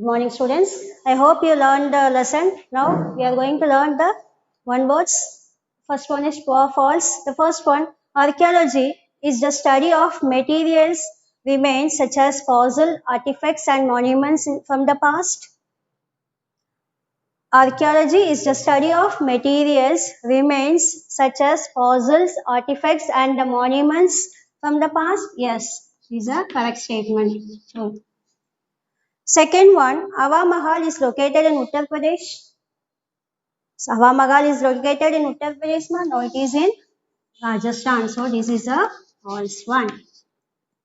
morning, students. I hope you learned the lesson. Now we are going to learn the one words. First one is true or false. The first one, archaeology is the study of materials, remains such as fossil artifacts and monuments from the past. Archaeology is the study of materials, remains such as fossils, artifacts, and the monuments from the past. Yes, is a correct statement. So, second one, Hawa Mahal is located in Uttar Pradesh. So, Hawa Mahal is located in Uttar Pradesh. No, it is in Rajasthan. So, this is a false one.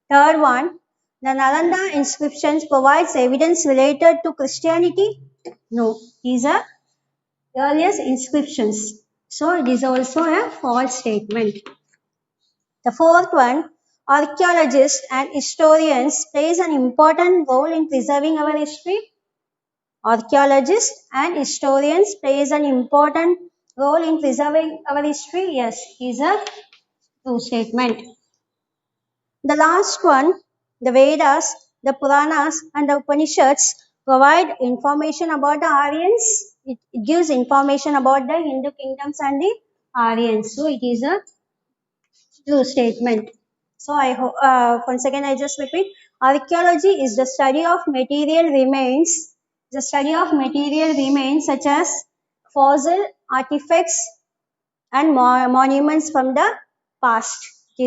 Third one, the Nalanda inscriptions provides evidence related to Christianity. No, these are earliest inscriptions. So, it is also a false statement. The fourth one, archaeologists and historians plays an important role in preserving our history. Archaeologists and historians plays an important role in preserving our history. Yes, is a true statement. The last one, the Vedas, the Puranas, and the Upanishads provide information about the Aryans. It gives information about the Hindu kingdoms and the Aryans. So it is a true statement. So I hope once again I just repeat. Archaeology is the study of material remains. The study of material remains such as fossil artifacts and monuments from the past. It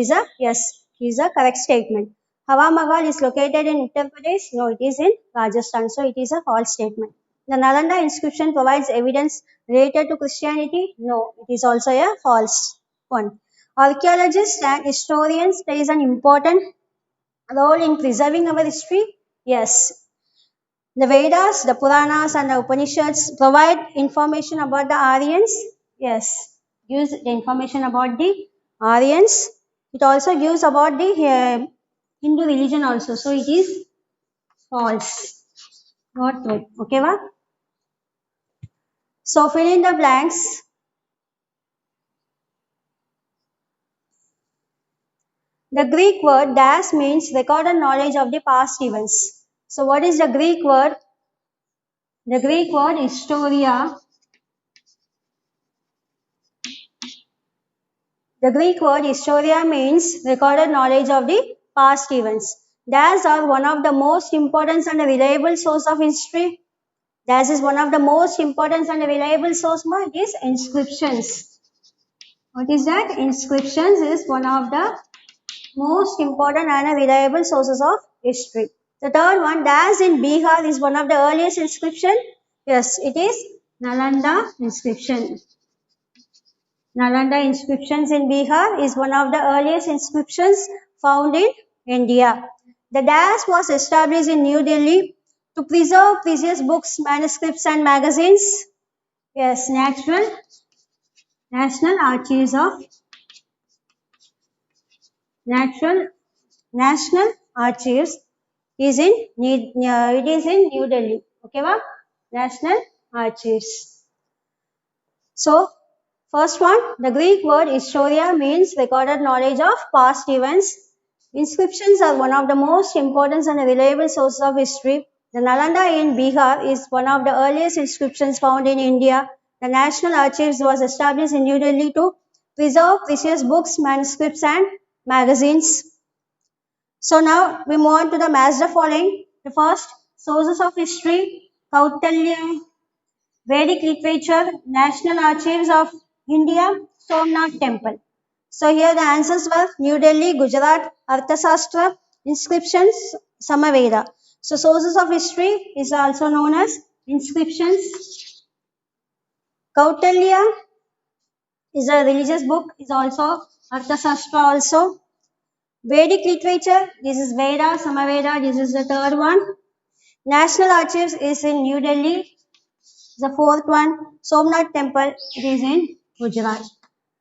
is a correct statement. Hawa Mahal is located in Uttar Pradesh. No, it is in Rajasthan. So it is a false statement. The Nalanda inscription provides evidence related to Christianity. No, it is also a false one. Archaeologists and historians plays an important role in preserving our history. Yes, the Vedas, the Puranas, and the Upanishads provide information about the Aryans. Yes, gives the information about the Aryans. It also gives about the Hindu religion also. So it is false, not true. Okay, va? So fill in the blanks. The Greek word das means recorded knowledge of the past events. So what is the Greek word? The Greek word historia. The Greek word historia means recorded knowledge of the past events. Das are one of the most important and reliable source of history. Das is one of the most important and reliable source. It is inscriptions. What is that? Inscriptions is one of the most important and reliable sources of history. The third one, Das in Bihar is one of the earliest inscription. Yes, it is Nalanda inscription. Nalanda inscriptions in Bihar is one of the earliest inscriptions found in India. The Das was established in New Delhi to preserve precious books, manuscripts, and magazines. Yes, National Archives of National Archives is in it is in New Delhi. Okay, va? National Archives. So, first one, the Greek word historia means recorded knowledge of past events. Inscriptions are one of the most important and reliable sources of history. The Nalanda in Bihar is one of the earliest inscriptions found in India. The National Archives was established in New Delhi to preserve precious books, manuscripts, and magazines. So now we move on to the match the following. The first, sources of history, Kautilya, Vedic literature, National Archives of India, Somnath Temple. So here the answers were New Delhi, Gujarat, Arthashastra, inscriptions, Samaveda. So sources of history is also known as inscriptions. Kautilya is a religious book, is also Arthashastra also. Vedic literature, this is Veda, Samaveda, this is the third one. National Archives is in New Delhi. The fourth one, Somnath Temple, it is in Gujarat.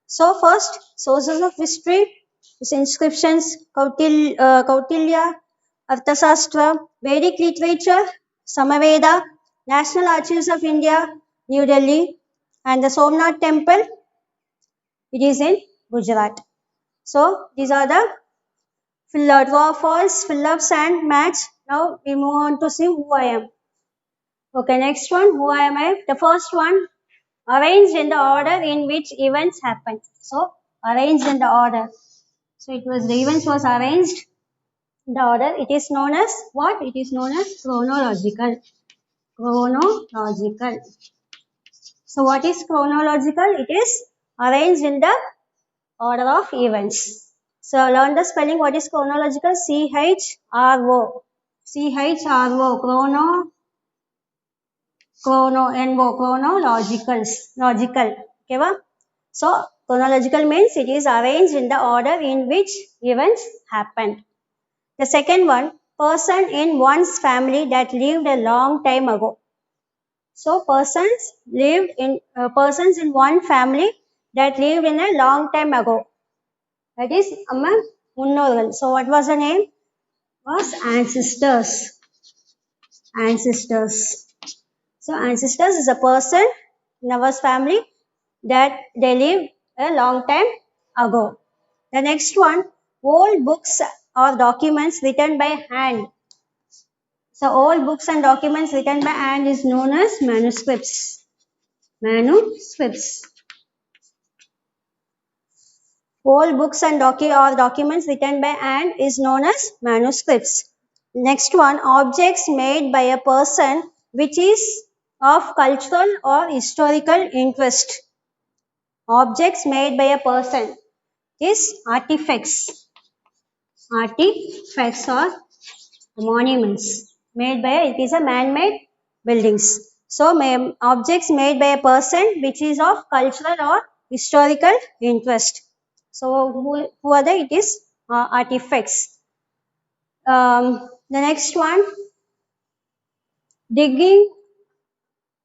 So first, sources of history is inscriptions, Kautilya, Arthashastra, Vedic literature, Samaveda, National Archives of India, New Delhi, and the Somnath Temple, it is in Gujarat. So these are the true or false, fill-ups and match. Now we move on to see who I am. Okay, next one. Who am I? The first one, arranged in the order in which events happen. So, arranged in the order. So, it was the events was arranged in the order. It is known as what? It is known as chronological. Chronological. So, what is chronological? It is arranged in the order of events. So, learn the spelling. What is chronological? C-H-R-O. C-H-R-O. Chronological. Logical. Okay, va? So, chronological means it is arranged in the order in which events happened. The second one, person in one's family that lived a long time ago. So, persons in one family that lived in a long time ago. That is Amma Munnorgal. So, what was the name? Was ancestors. Ancestors. So, ancestors is a person in our family that they lived a long time ago. The next one, old books or documents written by hand. So, old books and documents written by hand is known as manuscripts. Manuscripts. Old books and documents written by hand is known as manuscripts. Next one, objects made by a person which is of cultural or historical interest. Objects made by a person is artifacts. Artifacts or monuments made by it is a man-made buildings. So objects made by a person which is of cultural or historical interest. So who are they? It is artifacts. The next one, digging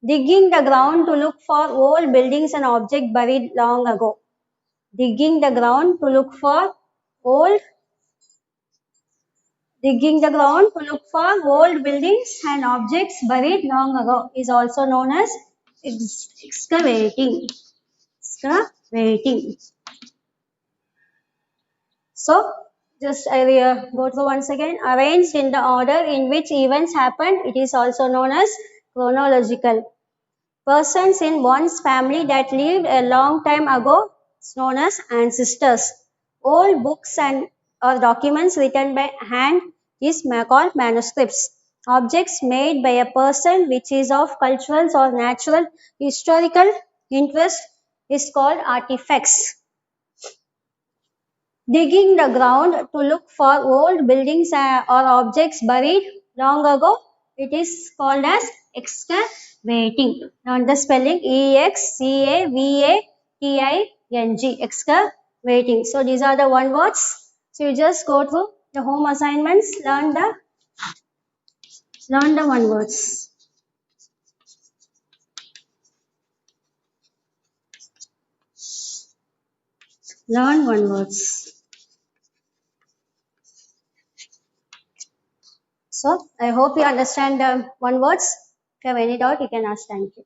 digging the ground to look for old buildings and objects buried long ago. Digging the ground to look for old Digging the ground to look for old buildings and objects buried long ago is also known as excavating. Excavating. So, just I will go through once again. Arranged in the order in which events happened, it is also known as chronological. Persons in one's family that lived a long time ago is known as ancestors. Old books and or documents written by hand is called manuscripts. Objects made by a person which is of cultural or natural historical interest is called artifacts. Digging the ground to look for old buildings or objects buried long ago, it is called as excavating. Now the spelling Excavating. Excavating. So these are the one words. So you just go through the home assignments, learn the one words. Learn one words. So I hope you understand the one words. If you have any doubt, you can ask. Thank you.